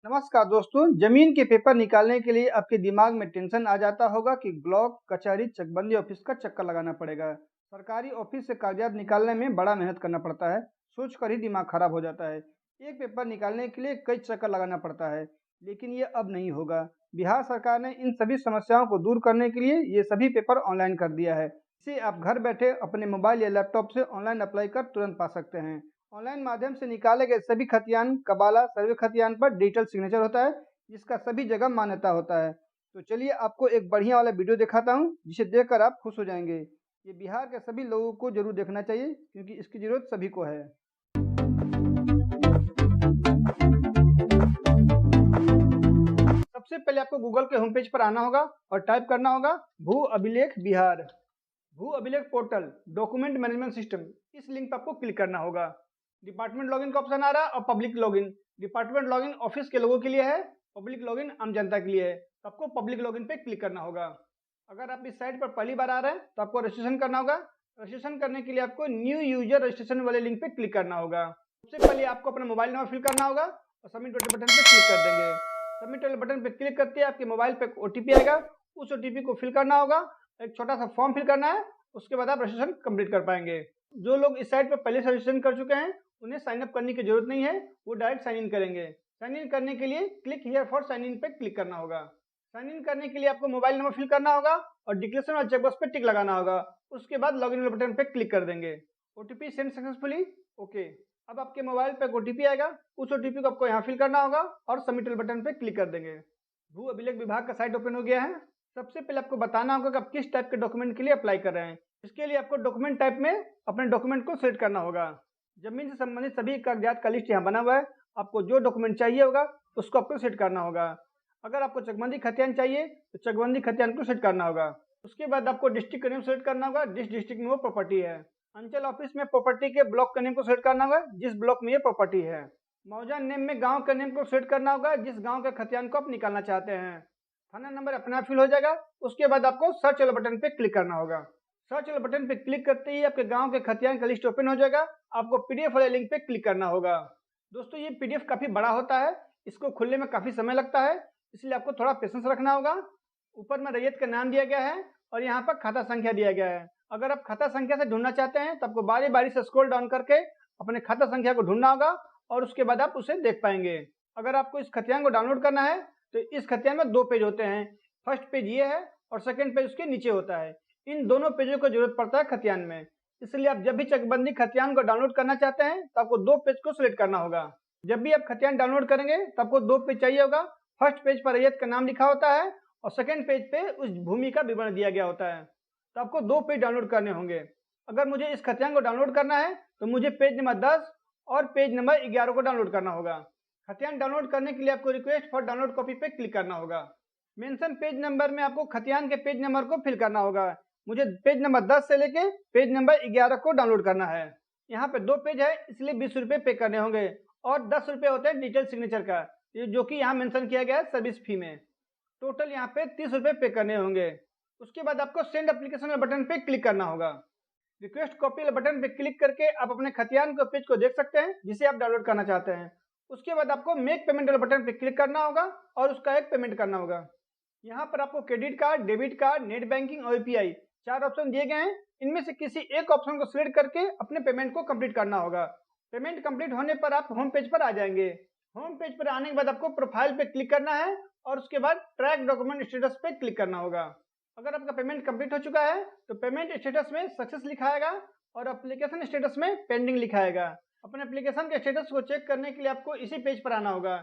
नमस्कार दोस्तों, जमीन के पेपर निकालने के लिए आपके दिमाग में टेंशन आ जाता होगा कि ब्लॉक, कचहरी, चकबंदी ऑफिस का चक्कर लगाना पड़ेगा। सरकारी ऑफिस से कागजात निकालने में बड़ा मेहनत करना पड़ता है, सोचकर ही दिमाग खराब हो जाता है। एक पेपर निकालने के लिए कई चक्कर लगाना पड़ता है, लेकिन ये अब नहीं होगा। बिहार सरकार ने इन सभी समस्याओं को दूर करने के लिए ये सभी पेपर ऑनलाइन कर दिया है। इसे आप घर बैठे अपने मोबाइल या लैपटॉप से ऑनलाइन अप्लाई कर तुरंत पा सकते हैं। ऑनलाइन माध्यम से निकाले गए सभी खतियान कबाला सर्वे खतियान पर डिजिटल सिग्नेचर होता है, जिसका सभी जगह मान्यता होता है। तो चलिए आपको एक बढ़िया वाला वीडियो दिखाता हूँ, जिसे देखकर आप खुश हो जाएंगे। ये बिहार के सभी लोगों को जरूर देखना चाहिए, क्योंकि इसकी जरूरत सभी को है। सबसे पहले आपको गूगल के होम पेज पर आना होगा और टाइप करना होगा भू अभिलेख बिहार। भू अभिलेख पोर्टल डॉक्यूमेंट मैनेजमेंट सिस्टम, इस लिंक पर आपको क्लिक करना होगा। डिपार्टमेंट लॉगिन का ऑप्शन आ रहा है और public login. Department login office के लोगों के लिए है, पब्लिक लॉगिन आम जनता के लिए है। तो आपको पब्लिक लॉगिन पे क्लिक करना होगा। अगर आप इस साइट पर पहली बार आ रहे हैं तो आपको रजिस्ट्रेशन करना होगा। रजिस्ट्रेशन करने के लिए आपको न्यू यूजर रजिस्ट्रेशन वाले लिंक पे क्लिक करना होगा। सबसे पहले आपको अपना मोबाइल नंबर फिल करना होगा और सबमिट बटन पे क्लिक कर देंगे। सबमिट वाले बटन पे क्लिक करते ही आपके मोबाइल पे ओटीपी आएगा, उस ओटीपी को फिल करना होगा। एक छोटा सा फॉर्म फिल करना है, उसके बाद आप रजिस्ट्रेशन कंप्लीट कर पाएंगे। जो लोग इस साइट पर पहले से रजिस्ट्रेशन कर चुके हैं उन्हें साइन अप करने की जरूरत नहीं है, वो डायरेक्ट साइन इन करेंगे। साइन इन करने के लिए click here for sign in पे क्लिक करना होगा। साइन इन करने के लिए आपको मोबाइल नंबर फिल करना होगा और डिक्लेरेशन और चेकबॉक्स पे टिक लगाना होगा। उसके बाद लॉगिन वाले बटन पे क्लिक कर देंगे। OTP send successfully, okay. अब आपके मोबाइल पे ओटीपी आएगा, उस ओटीपी को आपको यहाँ फिल करना होगा और सबमिट वाले बटन पे क्लिक कर देंगे। भू अभिलेख विभाग का साइट ओपन हो गया है। सबसे पहले आपको बताना होगा कि आप किस टाइप के डॉक्यूमेंट के लिए अप्लाई कर रहे हैं। इसके लिए आपको डॉक्यूमेंट टाइप में अपने डॉक्यूमेंट को सेलेक्ट करना होगा। जमीन से संबंधित सभी कागजात का लिस्ट यहाँ बना हुआ है। आपको जो डॉक्यूमेंट चाहिए होगा उसको आपको सेट करना होगा। अगर आपको चकबंदी खतियान चाहिए तो चकबंदी खतियान को सेट करना होगा। उसके बाद आपको डिस्ट्रिक्ट का नेम सेलेक्ट करना होगा, जिस डिस्ट्रिक्ट में वो प्रॉपर्टी है। अंचल ऑफिस में प्रॉपर्टी के ब्लॉक का नेम को सेलेक्ट करना होगा, जिस ब्लॉक में ये प्रॉपर्टी है। मौजा नेम में गांव का नेम को सेलेक्ट करना होगा, जिस गांव के खतियान को आप निकालना चाहते हैं। थाना नंबर अपने आप फिल हो जाएगा। उसके बाद आपको सर्च वाले बटन पे क्लिक करना होगा। सर्च वाले बटन पे क्लिक करते ही आपके गांव के खतियान का लिस्ट ओपन हो जाएगा। आपको पीडीएफ वाले लिंक पे क्लिक करना होगा। दोस्तों, ये पीडीएफ काफी बड़ा होता है, इसको खुलने में काफी समय लगता है, इसलिए आपको थोड़ा पेशेंस रखना होगा। ऊपर में रैयत का नाम दिया गया है और यहाँ पर खाता संख्या दिया गया है। अगर आप खाता संख्या से ढूंढना चाहते हैं तो आपको बारी बारी से स्क्रॉल डाउन करके अपने खाता संख्या को ढूंढना होगा और उसके बाद आप उसे देख पाएंगे। अगर आपको इस खतियान को डाउनलोड करना है तो इस खतियान में 2 पेज होते हैं। फर्स्ट पेज ये है और सेकंड पेज उसके नीचे होता है। इन दोनों पेजों को जरूरत पड़ता है खतियान में, इसलिए आप जब भी चकबंदी खतियान को डाउनलोड करना चाहते हैं तो आपको 2 पेज को सिलेक्ट करना होगा। जब भी आप खतियान डाउनलोड करेंगे तो आपको 2 पेज चाहिए होगा। फर्स्ट पेज पर रैयत का नाम लिखा होता है और सेकंड पेज पे उस भूमि का विवरण दिया गया होता है। तो आपको 2 पेज डाउनलोड करने होंगे। अगर मुझे इस खतियान को डाउनलोड करना है तो मुझे पेज नंबर 10 और पेज नंबर 11 को डाउनलोड करना होगा। खतियान डाउनलोड करने के लिए आपको रिक्वेस्ट फॉर डाउनलोड कॉपी पे क्लिक करना होगा। मेंशन पेज नंबर में आपको खतियान के पेज नंबर को फिल करना होगा। मुझे पेज नंबर 10 से लेके पेज नंबर 11 को डाउनलोड करना है। यहाँ पे 2 पेज है, इसलिए 20 रुपये पे करने होंगे और 10 रुपये होते हैं डिजिटल सिग्नेचर का, जो कि यहाँ मेंशन किया गया है सर्विस फी में। टोटल यहाँ पे 30 रुपये पे करने होंगे। उसके बाद आपको सेंड एप्लीकेशन बटन पे क्लिक करना होगा। रिक्वेस्ट कॉपी बटन पे क्लिक करके आप अपने खतियान के पेज को देख सकते हैं जिसे आप डाउनलोड करना चाहते हैं। उसके बाद आपको मेक पेमेंट वाले बटन पे क्लिक करना होगा और उसका एक पेमेंट करना होगा। यहाँ पर आपको credit card, debit card, net banking और यूपीआई 4 ऑप्शन दिए गए हैं। इनमें से किसी एक ऑप्शन को सिलेक्ट करके अपने पेमेंट को कंप्लीट करना होगा। पेमेंट कंप्लीट होने पर आप होम पेज पर आ जाएंगे। होम पेज पर आने के बाद आपको प्रोफाइल पे क्लिक करना है और उसके बाद ट्रैक डॉक्यूमेंट स्टेटस पे क्लिक करना होगा। अगर आपका पेमेंट कंप्लीट हो चुका है तो पेमेंट स्टेटस में सक्सेस लिखाएगा और एप्लीकेशन स्टेटस में पेंडिंग लिखाएगा। अपने एप्लीकेशन के स्टेटस को चेक करने के लिए आपको इसी पेज पर आना होगा,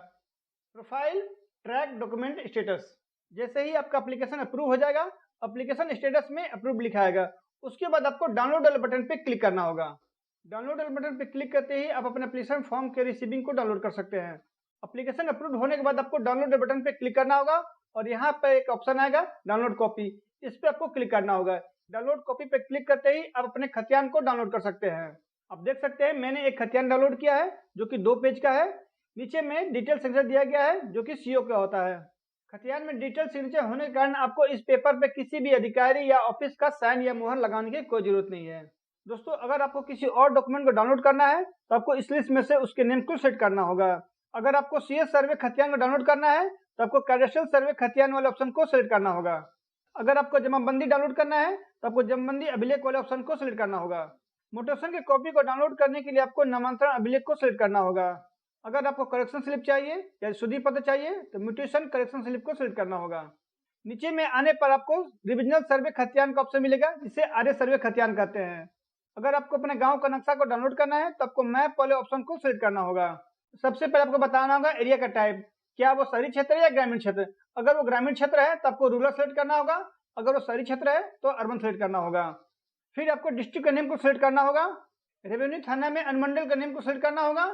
प्रोफाइल ट्रैक डॉक्यूमेंट स्टेटस। जैसे ही आपका एप्लीकेशन अप्रूव हो जाएगा, एप्लीकेशन स्टेटस में अप्रूव लिखाएगा। उसके बाद आपको डाउनलोड वाले बटन पे क्लिक करना होगा। डाउनलोड वाले बटन पे क्लिक करते ही आप अपने एप्लीकेशन फॉर्म के रिसीविंग को डाउनलोड कर सकते हैं। एप्लीकेशन अप्रूव होने के बाद आपको डाउनलोड वाले बटन पे क्लिक करना होगा और यहाँ पे एक ऑप्शन आएगा डाउनलोड कॉपी, इस पे आपको क्लिक करना होगा। डाउनलोड कॉपी पे क्लिक करते ही आप अपने खतियान को डाउनलोड कर सकते हैं। आप देख सकते हैं मैंने एक खतियान डाउनलोड किया है जो कि 2 पेज का है। नीचे में डिटेल सिग्नेचर दिया गया है जो कि सीओ का होता है। खतियान में डिटेल सिग्नेचर होने के कारण आपको इस पेपर पे किसी भी अधिकारी या ऑफिस का साइन या मुहर लगाने की कोई जरूरत नहीं है। दोस्तों, अगर आपको किसी और डॉक्यूमेंट को डाउनलोड करना है तो आपको इस लिस्ट में से उसके नेम को सेट करना होगा। अगर आपको CS सर्वे खतियान को डाउनलोड करना है तो आपको कैडेस्ट्रियल सर्वे खतियान वाले ऑप्शन को सिलेक्ट करना होगा। अगर आपको जमाबंदी डाउनलोड करना है तो आपको जमाबंदी अभिलेख वाले ऑप्शन को सिलेक्ट करना होगा। म्यूटेशन की कॉपी को डाउनलोड करने के लिए आपको नामांतरण अभिलेख को सिलेक्ट करना होगा। अगर आपको करेक्शन स्लिप चाहिए या शुद्धि पत्र चाहिए तो म्यूटेशन करेक्शन स्लिप को सिलेक्ट करना होगा। नीचे में आने पर आपको रिविजनल सर्वे खतियान का ऑप्शन मिलेगा, जिसे आर्य सर्वे खतियान कहते हैं। अगर आपको अपने गांव का नक्शा को डाउनलोड करना है तो आपको मैप वाले ऑप्शन को सिलेक्ट करना होगा। सबसे पहले आपको बताना होगा एरिया का टाइप, क्या वो शहरी क्षेत्र है या ग्रामीण क्षेत्र। अगर वो ग्रामीण क्षेत्र है तो आपको रूरल सेलेक्ट करना होगा, अगर वो शहरी क्षेत्र है तो अर्बन सेलेक्ट करना होगा। फिर आपको डिस्ट्रिक्ट का नेम को सिलेक्ट करना होगा, रेवेन्यू थाना में अनुमंडल का नेम को सिलेक्ट करना होगा,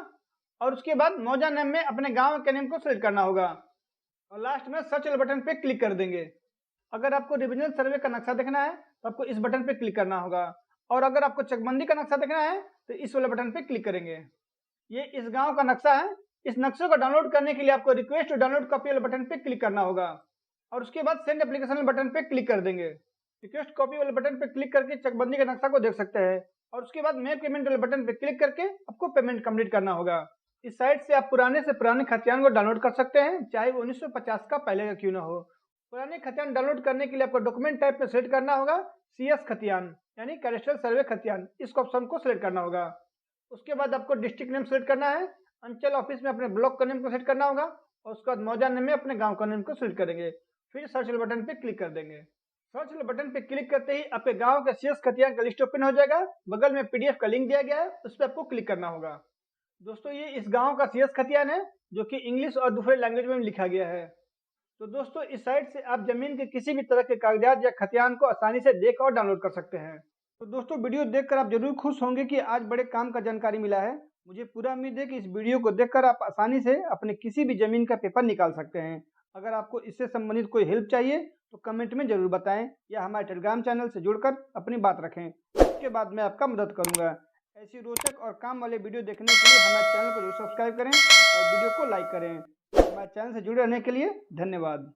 और उसके बाद मौजा नेम में अपने गाँव के नेम को सिलेक्ट करना होगा, और लास्ट में सर्च वाले बटन पे क्लिक कर देंगे। अगर आपको रिविजनल सर्वे का नक्शा देखना है तो आपको इस बटन पे क्लिक करना होगा, और अगर आपको चकबंदी का नक्शा देखना है तो इस वाले बटन पे क्लिक करेंगे। ये इस गांव का नक्शा है। इस नक्शे को डाउनलोड करने के लिए आपको रिक्वेस्ट टू डाउनलोड कॉपी वाले बटन पे क्लिक करना होगा, और उसके बाद सेंड एप्लीकेशन वाले बटन पे क्लिक कर देंगे। रिक्वेस्ट कॉपी वाले बटन पे क्लिक करके चकबंदी का नक्शा को देख सकते हैं, और उसके बाद मेक पेमेंट वाले बटन पे क्लिक करके आपको पेमेंट कंप्लीट करना होगा। इस साइट से आप पुराने से पुराने खतियान को डाउनलोड कर सकते हैं, चाहे वो 1950 का पहले का क्यों ना हो। पुराने खतियान डाउनलोड करने के लिए आपको डॉक्यूमेंट टाइप में सेलेक्ट करना होगा CS खतियान, यानी कैडेस्ट्रियल सर्वे खतियान, इस ऑप्शन को सिलेक्ट करना होगा। उसके बाद आपको डिस्ट्रिक्ट नेम सेलेक्ट करना है, अंचल ऑफिस में अपने ब्लॉक का नेम को सेलेक्ट करना होगा, और उसके बाद मौजा नेम में अपने गांव का नेम को सिलेक्ट करेंगे। फिर सर्च वाले बटन पे क्लिक कर देंगे। सर्च वाले बटन पे क्लिक करते ही आपके गांव का CS खतियान का लिस्ट ओपन हो जाएगा। बगल में PDF का लिंक दिया गया है, उस पर आपको क्लिक करना होगा। दोस्तों ये इस गांव का CS खतियान है, जो कि इंग्लिश और दूसरे लैंग्वेज में लिखा गया है। तो दोस्तों इस साइट से आप जमीन के किसी भी तरह के कागजात या खतियान को आसानी से देख और डाउनलोड कर सकते हैं। तो दोस्तों वीडियो देखकर आप जरूर खुश होंगे कि आज बड़े काम का जानकारी मिला है। मुझे पूरा उम्मीद है कि इस वीडियो को देखकर आप आसानी से अपने किसी भी जमीन का पेपर निकाल सकते हैं। अगर आपको इससे संबंधित कोई हेल्प चाहिए तो कमेंट में जरूर बताएं, या हमारे टेलीग्राम चैनल से जुड़कर अपनी बात रखें, उसके बाद मैं आपका मदद करूंगा। ऐसी रोचक और काम वाले वीडियो देखने के लिए हमारे चैनल को जरूर सब्सक्राइब करें और वीडियो को लाइक करें। हमारे चैनल से जुड़े रहने के लिए धन्यवाद।